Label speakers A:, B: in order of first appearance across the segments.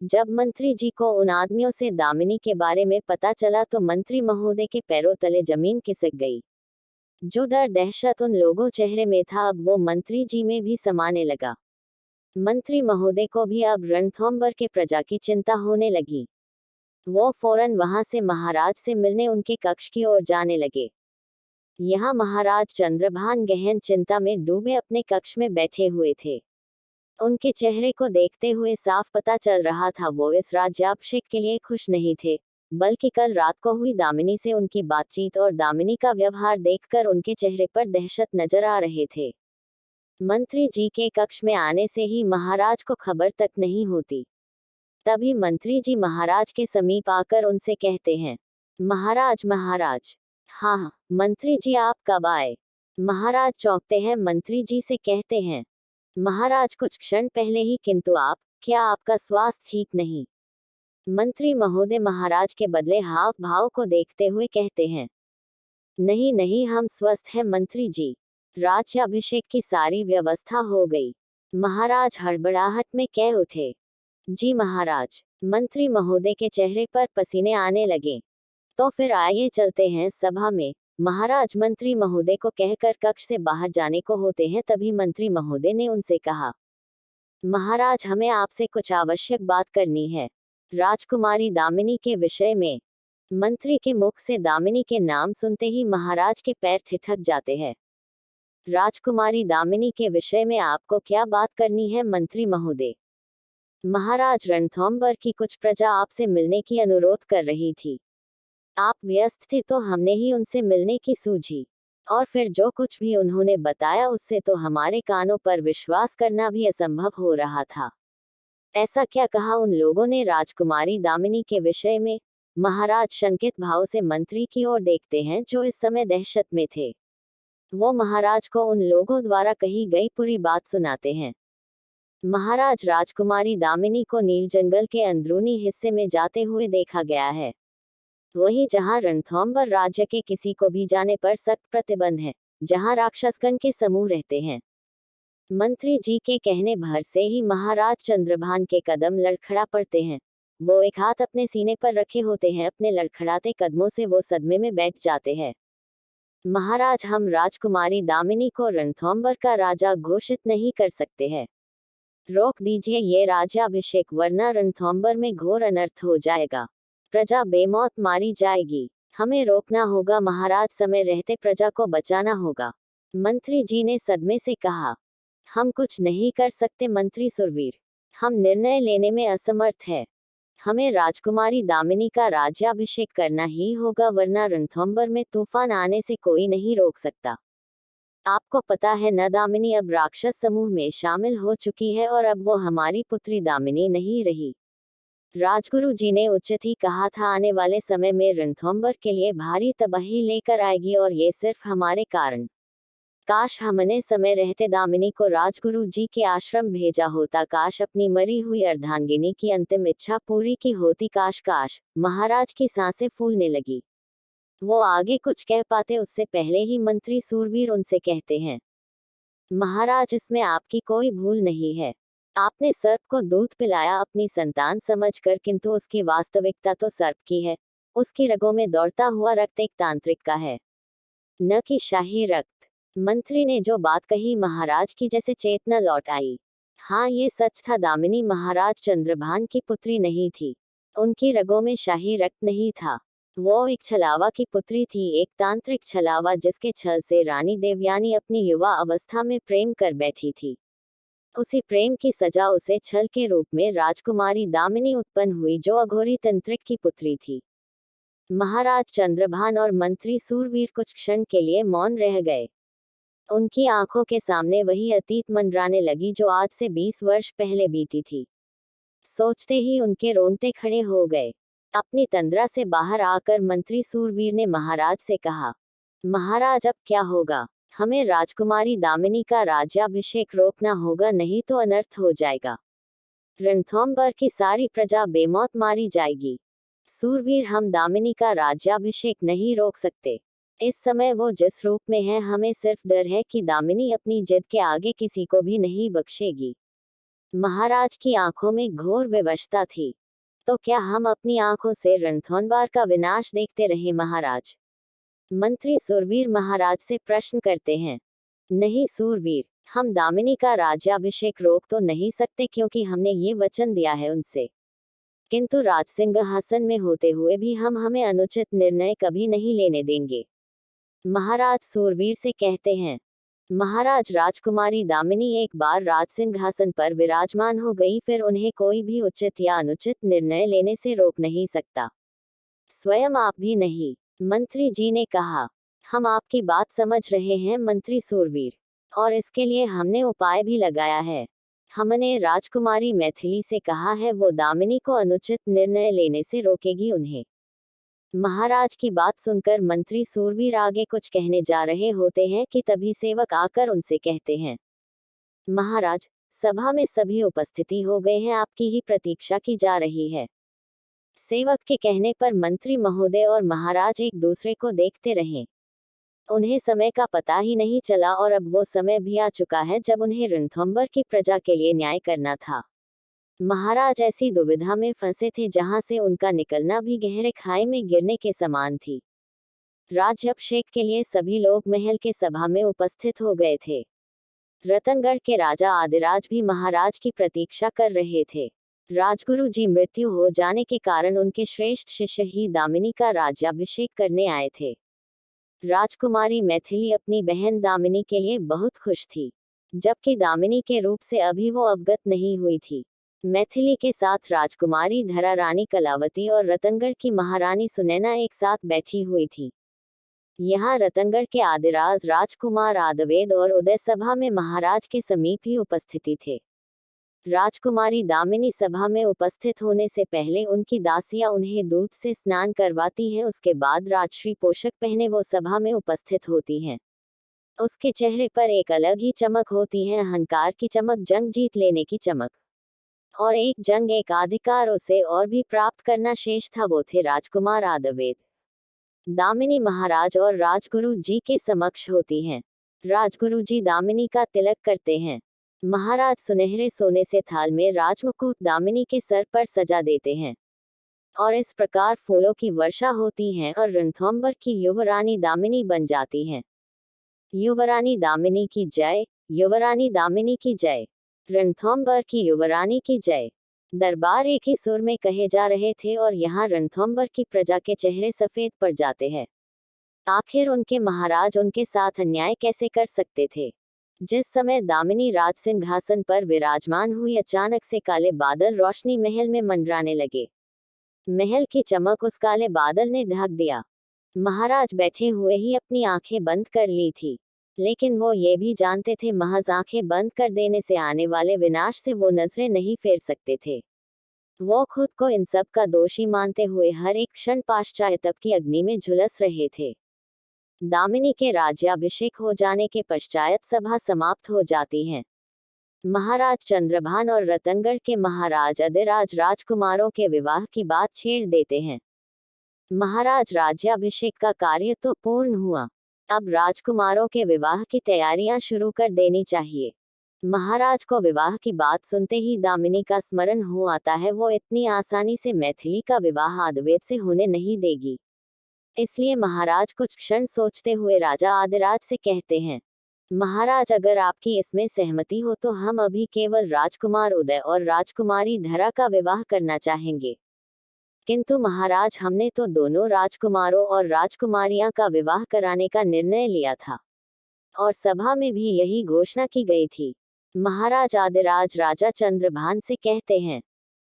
A: जब मंत्री जी को उन आदमियों से दामिनी के बारे में पता चला तो मंत्री महोदय के पैरों तले जमीन खिसक गई। जो डर दहशत उन लोगों चेहरे में था अब वो मंत्री जी में भी समाने लगा। मंत्री महोदय को भी अब रणथंभौर के प्रजा की चिंता होने लगी। वो फौरन वहां से महाराज से मिलने उनके कक्ष की ओर जाने लगे। यहाँ महाराज चंद्रभान गहन चिंता में डूबे अपने कक्ष में बैठे हुए थे। उनके चेहरे को देखते हुए साफ पता चल रहा था वो इस राज्याभिषेक के लिए खुश नहीं थे, बल्कि कल रात को हुई दामिनी से उनकी बातचीत और दामिनी का व्यवहार देखकर उनके चेहरे पर दहशत नजर आ रहे थे। मंत्री जी के कक्ष में आने से ही महाराज को खबर तक नहीं होती। तभी मंत्री जी महाराज के समीप आकर उनसे कहते हैं, महाराज महाराज। हाँ मंत्री जी, आप कब आए? महाराज चौंकते हैं, मंत्री जी से कहते हैं, महाराज कुछ क्षण पहले ही, किंतु आप, क्या आपका स्वास्थ्य ठीक नहीं? मंत्री महोदय महाराज के बदले हाव भाव को देखते हुए कहते हैं, नहीं नहीं, हम स्वस्थ हैं मंत्री जी। राज्याभिषेक की सारी व्यवस्था हो गई। महाराज हड़बड़ाहट में कह उठे, जी महाराज। मंत्री महोदय के चेहरे पर पसीने आने लगे। तो फिर आइए चलते हैं सभा में। महाराज मंत्री महोदय को कहकर कक्ष से बाहर जाने को होते हैं, तभी मंत्री महोदय ने उनसे कहा, महाराज हमें आपसे कुछ आवश्यक बात करनी है, राजकुमारी दामिनी के विषय में। मंत्री के मुख से दामिनी के नाम सुनते ही महाराज के पैर ठिठक जाते हैं। राजकुमारी दामिनी के विषय में आपको क्या बात करनी है मंत्री महोदय? महाराज रणथंभौर की कुछ प्रजा आपसे मिलने की अनुरोध कर रही थी। आप व्यस्त थे तो हमने ही उनसे मिलने की सूझी, और फिर जो कुछ भी उन्होंने बताया उससे तो हमारे कानों पर विश्वास करना भी असंभव हो रहा था। ऐसा क्या कहा उन लोगों ने राजकुमारी दामिनी के विषय में? महाराज शंकित भाव से मंत्री की ओर देखते हैं जो इस समय दहशत में थे। वो महाराज को उन लोगों द्वारा कही गई पूरी बात सुनाते हैं। महाराज राजकुमारी दामिनी को नील जंगल के अंदरूनी हिस्से में जाते हुए देखा गया है, वहीं जहां रणथंभौर राज्य के किसी को भी जाने पर सख्त प्रतिबंध है, जहां राक्षसगण के समूह रहते हैं। मंत्री जी के कहने भर से ही महाराज चंद्रभान के कदम लड़खड़ा पड़ते हैं। वो एक हाथ अपने सीने पर रखे होते हैं, अपने लड़खड़ाते कदमों से वो सदमे में बैठ जाते हैं। महाराज हम राजकुमारी दामिनी को रणथंभौर का राजा घोषित नहीं कर सकते हैं। रोक दीजिए ये राज्याभिषेक, वरना रणथंभौर में घोर अनर्थ हो जाएगा, प्रजा बेमौत मारी जाएगी। हमें रोकना होगा महाराज, समय रहते प्रजा को बचाना होगा। मंत्री जी ने सदमे से कहा, हम कुछ नहीं कर सकते मंत्री सुरवीर, हम निर्णय लेने में असमर्थ है। हमें राजकुमारी दामिनी का राज्याभिषेक करना ही होगा, वरना रणथंभौर में तूफान आने से कोई नहीं रोक सकता। आपको पता है न, दामिनी अब राक्षस समूह में शामिल हो चुकी है और अब वो हमारी पुत्री दामिनी नहीं रही। राजगुरु जी ने उचित ही कहा था, आने वाले समय में रणथंभौर के लिए भारी तबाही लेकर आएगी, और ये सिर्फ हमारे कारण। काश हमने समय रहते दामिनी को राजगुरु जी के आश्रम भेजा होता, काश अपनी मरी हुई अर्धांगिनी की अंतिम इच्छा पूरी की होती, काश काश। महाराज की सांसें फूलने लगी। वो आगे कुछ कह पाते उससे पहले ही मंत्री सूरवीर उनसे कहते हैं, महाराज इसमें आपकी कोई भूल नहीं है। आपने सर्प को दूध पिलाया अपनी संतान समझकर, किंतु उसकी वास्तविकता तो सर्प की है। उसकी रगों में दौड़ता हुआ रक्त एक तांत्रिक का है, न कि शाही रक्त। मंत्री ने जो बात कही महाराज की जैसे चेतना लौट आई। हाँ ये सच था, दामिनी महाराज चंद्रभान की पुत्री नहीं थी। उनकी रगों में शाही रक्त नहीं था। वो एक छलावा की पुत्री थी, एक तांत्रिक छलावा, जिसके छल से रानी देवयानी अपनी युवा अवस्था में प्रेम कर बैठी थी। उसी प्रेम की सजा उसे छल के रूप में राजकुमारी दामिनी उत्पन्न हुई, जो अघोरी तंत्रिक की पुत्री थी। महाराज चंद्रभान और मंत्री सूरवीर कुछ क्षण के लिए मौन रह गए। उनकी आंखों के सामने वही अतीत मंडराने लगी जो आज से 20 वर्ष पहले बीती थी। सोचते ही उनके रोंगटे खड़े हो गए। अपनी तंद्रा से बाहर आकर मंत्री सूरवीर ने महाराज से कहा, महाराज अब क्या होगा? हमें राजकुमारी दामिनी का राज्याभिषेक रोकना होगा, नहीं तो अनर्थ हो जाएगा। रणथंभौर की सारी प्रजा बेमौत मारी जाएगी। सूरवीर हम दामिनी का राज्याभिषेक नहीं रोक सकते। इस समय वो जिस रूप में है, हमें सिर्फ डर है कि दामिनी अपनी जिद के आगे किसी को भी नहीं बख्शेगी। महाराज की आंखों में घोर विवशता थी। तो क्या हम अपनी आंखों से रणथंभौर का विनाश देखते रहे महाराज? मंत्री सूरवीर महाराज से प्रश्न करते हैं। नहीं सूरवीर, हम दामिनी का राज्याभिषेक रोक तो नहीं सकते क्योंकि हमने ये वचन दिया है उनसे, किंतु राज सिंहासन में होते हुए भी हम हमें अनुचित निर्णय कभी नहीं लेने देंगे। महाराज सूरवीर से कहते हैं, महाराज राजकुमारी दामिनी एक बार राज सिंहासन पर विराजमान हो गई, फिर उन्हें कोई भी उचित या अनुचित निर्णय लेने से रोक नहीं सकता, स्वयं आप भी नहीं। मंत्री जी ने कहा, हम आपकी बात समझ रहे हैं मंत्री सूरवीर, और इसके लिए हमने उपाय भी लगाया है। हमने राजकुमारी मैथिली से कहा है, वो दामिनी को अनुचित निर्णय लेने से रोकेगी उन्हें। महाराज की बात सुनकर मंत्री सूरवीर आगे कुछ कहने जा रहे होते हैं कि तभी सेवक आकर उनसे कहते हैं, महाराज, सभा में सभी उपस्थिति हो गए हैं, आपकी ही प्रतीक्षा की जा रही है। सेवक के कहने पर मंत्री महोदय और महाराज एक दूसरे को देखते रहे। उन्हें समय का पता ही नहीं चला और अब वो समय भी आ चुका है जब उन्हें रणथंभौर की प्रजा के लिए न्याय करना था। महाराज ऐसी दुविधा में फंसे थे जहां से उनका निकलना भी गहरे खाई में गिरने के समान थी। राज्याभिषेक के लिए सभी लोग महल के सभा में उपस्थित हो गए थे। रतनगढ़ के राजा आदिराज भी महाराज की प्रतीक्षा कर रहे थे। राजगुरु जी मृत्यु हो जाने के कारण उनके श्रेष्ठ शिष्य ही दामिनी का राज्याभिषेक करने आए थे। राजकुमारी मैथिली अपनी बहन दामिनी के लिए बहुत खुश थी, जबकि दामिनी के रूप से अभी वो अवगत नहीं हुई थी। मैथिली के साथ राजकुमारी धरा रानी कलावती और रतनगढ़ की महारानी सुनैना एक साथ बैठी हुई थी। यहाँ रतनगढ़ के आदिराज राजकुमार आदवेद और उदय सभा में महाराज के समीप ही उपस्थिति थे। राजकुमारी दामिनी सभा में उपस्थित होने से पहले उनकी दासियां उन्हें दूध से स्नान करवाती हैं, उसके बाद राजश्री पोशाक पहने वो सभा में उपस्थित होती हैं। उसके चेहरे पर एक अलग ही चमक होती है, अहंकार की चमक, जंग जीत लेने की चमक। और एक जंग एक अधिकार उसे और भी प्राप्त करना शेष था, वो थे राजकुमार आदवेद। दामिनी महाराज और राजगुरु जी के समक्ष होती हैं। राजगुरु जी दामिनी का तिलक करते हैं। महाराज सुनहरे सोने से थाल में राजमुकुट दामिनी के सर पर सजा देते हैं और इस प्रकार फूलों की वर्षा होती है और रणथंभौर की युवरानी दामिनी बन जाती हैं। युवरानी दामिनी की जय, युवरानी दामिनी की जय, रणथंभौर की युवरानी की जय। दरबार एक ही सुर में कहे जा रहे थे और यहाँ रणथंभौर की प्रजा के चेहरे सफेद पड़ जाते हैं। आखिर उनके महाराज उनके साथ अन्याय कैसे कर सकते थे? जिस समय दामिनी राज सिंहासन पर विराजमान हुई, अचानक से काले बादल रोशनी महल में मंडराने लगे। महल की चमक उस काले बादल ने ढक दिया। महाराज बैठे हुए ही अपनी आंखें बंद कर ली थी, लेकिन वो ये भी जानते थे महज आंखें बंद कर देने से आने वाले विनाश से वो नजरें नहीं फेर सकते थे। वो खुद को इन सब का दोषी मानते हुए हर एक क्षण पाश्चात्य की अग्नि में झुलस रहे थे। दामिनी के राज्याभिषेक हो जाने के पश्चात सभा समाप्त हो जाती है। महाराज चंद्रभान और रतनगढ़ के महाराज अधिराज राजकुमारों के विवाह की बात छेड़ देते हैं। महाराज राज्याभिषेक का कार्य तो पूर्ण हुआ, अब राजकुमारों के विवाह की तैयारियां शुरू कर देनी चाहिए। महाराज को विवाह की बात सुनते ही दामिनी का स्मरण हो आता है। वो इतनी आसानी से मैथिली का विवाह आदवेद से होने नहीं देगी। इसलिए महाराज कुछ क्षण सोचते हुए राजा आदिराज से कहते हैं, महाराज, अगर आपकी इसमें सहमति हो तो हम अभी केवल राजकुमार उदय और राजकुमारी धरा का विवाह करना चाहेंगे। किंतु महाराज, हमने तो दोनों राजकुमारों और राजकुमारियां का विवाह कराने का निर्णय लिया था और सभा में भी यही घोषणा की गई थी। महाराज आदिराज राजा चंद्रभान से कहते हैं,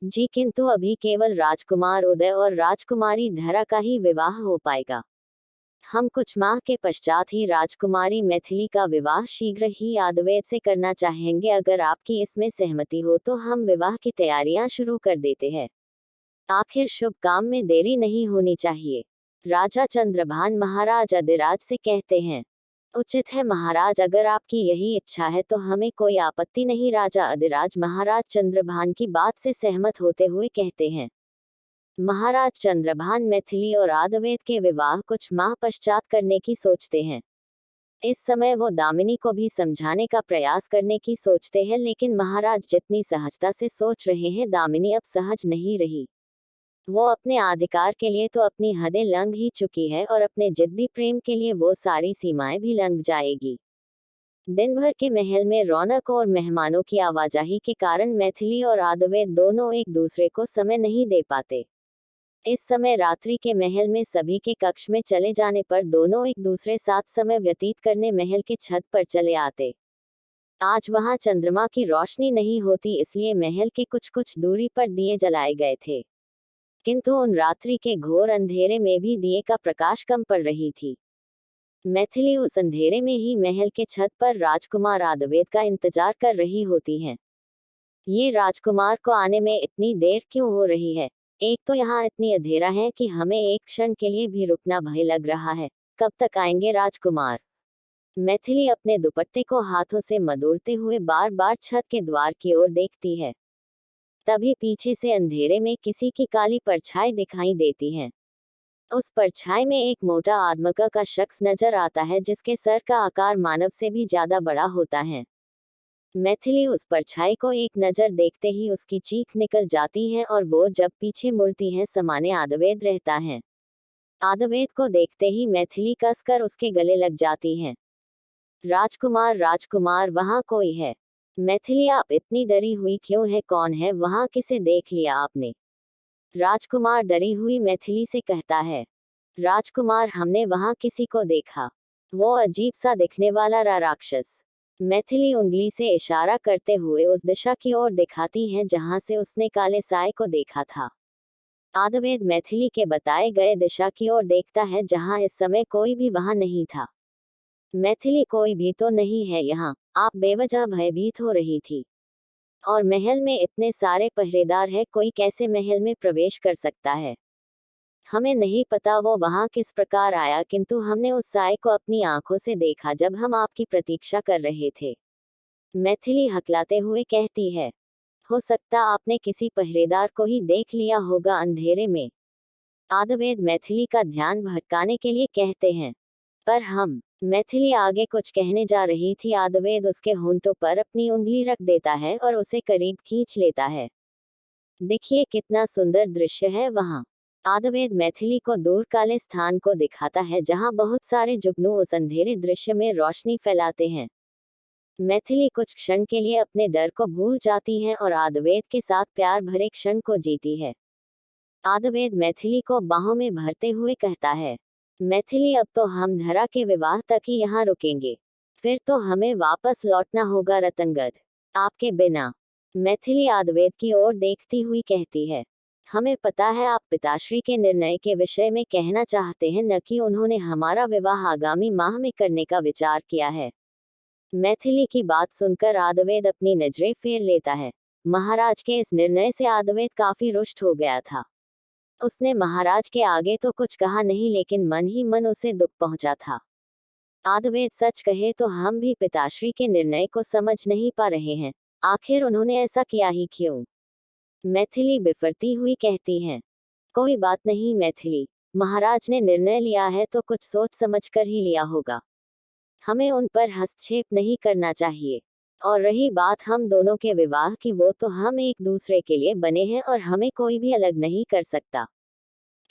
A: जी, किंतु अभी केवल राजकुमार उदय और राजकुमारी धरा का ही विवाह हो पाएगा। हम कुछ माह के पश्चात ही राजकुमारी मैथिली का विवाह शीघ्र ही आदवेद से करना चाहेंगे। अगर आपकी इसमें सहमति हो तो हम विवाह की तैयारियां शुरू कर देते हैं। आखिर शुभ काम में देरी नहीं होनी चाहिए। राजा चंद्रभान महाराज अधिराज से कहते हैं, उचित है महाराज, अगर आपकी यही इच्छा है तो हमें कोई आपत्ति नहीं। राजा अधिराज महाराज चंद्रभान की बात से सहमत होते हुए कहते हैं। महाराज चंद्रभान मैथिली और आदवेद के विवाह कुछ माह पश्चात करने की सोचते हैं। इस समय वो दामिनी को भी समझाने का प्रयास करने की सोचते हैं, लेकिन महाराज जितनी सहजता से सोच रहे हैं, दामिनी अब सहज नहीं रही। वो अपने अधिकार के लिए तो अपनी हदें लंघ ही चुकी है और अपने जिद्दी प्रेम के लिए वो सारी सीमाएं भी लंघ जाएगी। दिन भर के महल में रौनक और मेहमानों की आवाजाही के कारण मैथिली और आद्वैत दोनों एक दूसरे को समय नहीं दे पाते। इस समय रात्रि के महल में सभी के कक्ष में चले जाने पर दोनों एक दूसरे साथ समय व्यतीत करने महल के छत पर चले आते। आज वहां चंद्रमा की रोशनी नहीं होती, इसलिए महल के कुछ कुछ दूरी पर दिए जलाए गए थे, किंतु उन रात्रि के घोर अंधेरे में भी दिए का प्रकाश कम पड़ रही थी। मैथिली उस अंधेरे में ही महल के छत पर राजकुमार आद्वैत का इंतजार कर रही होती हैं। ये राजकुमार को आने में इतनी देर क्यों हो रही है? एक तो यहाँ इतनी अंधेरा है कि हमें एक क्षण के लिए भी रुकना भय लग रहा है। कब तक आएंगे राजकुमार? मैथिली अपने दुपट्टे को हाथों से मरोड़ते हुए बार बार छत के द्वार की ओर देखती है। तभी पीछे से अंधेरे में किसी की काली परछाई दिखाई देती है। उस परछाई में एक मोटा आदमका का शख्स नजर आता है, जिसके सर का आकार मानव से भी ज्यादा बड़ा होता है। मैथिली उस परछाई को एक नजर देखते ही उसकी चीख निकल जाती है और वो जब पीछे मुड़ती है, सामने आद्वैत रहता है। आद्वैत को देखते ही मैथिली कसकर उसके गले लग जाती है। राजकुमार, राजकुमार, वहाँ कोई है? मैथिली, आप इतनी डरी हुई क्यों है? कौन है वहाँ? किसे देख लिया आपने? राजकुमार डरी हुई मैथिली से कहता है। राजकुमार, हमने वहाँ किसी को देखा। वो अजीब सा दिखने वाला राक्षस। मैथिली उंगली से इशारा करते हुए उस दिशा की ओर दिखाती है जहां से उसने काले साए को देखा था। आद्वैत मैथिली के बताए गए दिशा की ओर देखता है, जहां इस समय कोई भी वहां नहीं था। मैथिली, कोई भी तो नहीं है यहाँ? आप बेवजह भयभीत हो रही थी। और महल में इतने सारे पहरेदार है, कोई कैसे महल में प्रवेश कर सकता है? हमें नहीं पता वो वहां किस प्रकार आया, किंतु हमने उस साए को अपनी आंखों से देखा जब हम आपकी प्रतीक्षा कर रहे थे। मैथिली हकलाते हुए कहती है। हो सकता आपने किसी पहरेदार को ही देख लिया होगा अंधेरे में। आद्वैत मैथिली का ध्यान भटकाने के लिए कहते हैं। पर हम। मैथिली आगे कुछ कहने जा रही थी, आद्वैत उसके होंठों पर अपनी उंगली रख देता है और उसे करीब खींच लेता है। देखिए कितना सुंदर दृश्य है वहाँ। आद्वैत मैथिली को दूर काले स्थान को दिखाता है, जहाँ बहुत सारे जुगनू उस अंधेरे दृश्य में रोशनी फैलाते हैं। मैथिली कुछ क्षण के लिए अपने डर को भूल जाती है और आद्वैत के साथ प्यार भरे क्षण को जीती है। आद्वैत मैथिली को बाहों में भरते हुए कहता है। मैथिली, अब तो हम धरा के विवाह तक ही यहाँ रुकेंगे, फिर तो हमें वापस लौटना होगा रतनगढ़, आपके बिना। मैथिली आद्वैत की ओर देखती हुई कहती है। हमें पता है आप पिताश्री के निर्णय के विषय में कहना चाहते हैं, न कि उन्होंने हमारा विवाह आगामी माह में करने का विचार किया है। मैथिली की बात सुनकर आद्वैत अपनी नजरें फेर लेता है। महाराज के इस निर्णय से आद्वैत काफी रुष्ट हो गया था। उसने महाराज के आगे तो कुछ कहा नहीं, लेकिन मन ही मन उसे दुख पहुंचा था। आद्वैत, सच कहे तो हम भी पिताश्री के निर्णय को समझ नहीं पा रहे हैं। आखिर उन्होंने ऐसा किया ही क्यों? मैथिली बिफरती हुई कहती है। कोई बात नहीं मैथिली, महाराज ने निर्णय लिया है तो कुछ सोच समझ कर ही लिया होगा। हमें उन पर हस्तक्षेप नहीं करना चाहिए। और रही बात हम दोनों के विवाह की, वो तो हम एक दूसरे के लिए बने हैं और हमें कोई भी अलग नहीं कर सकता।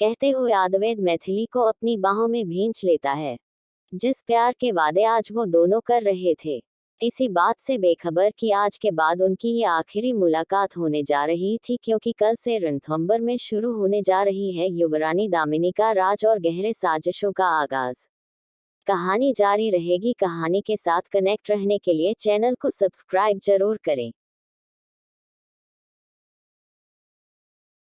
A: कहते हुए आद्वैत मैथिली को अपनी बाहों में भींच लेता है। जिस प्यार के वादे आज वो दोनों कर रहे थे, इसी बात से बेखबर कि आज के बाद उनकी ये आखिरी मुलाकात होने जा रही थी, क्योंकि कल से रणथंभौर में शुरू होने जा रही है युवरानी दामिनी का राज और गहरे साजिशों का आगाज। कहानी जारी रहेगी। कहानी के साथ कनेक्ट रहने के लिए चैनल को सब्सक्राइब जरूर करें।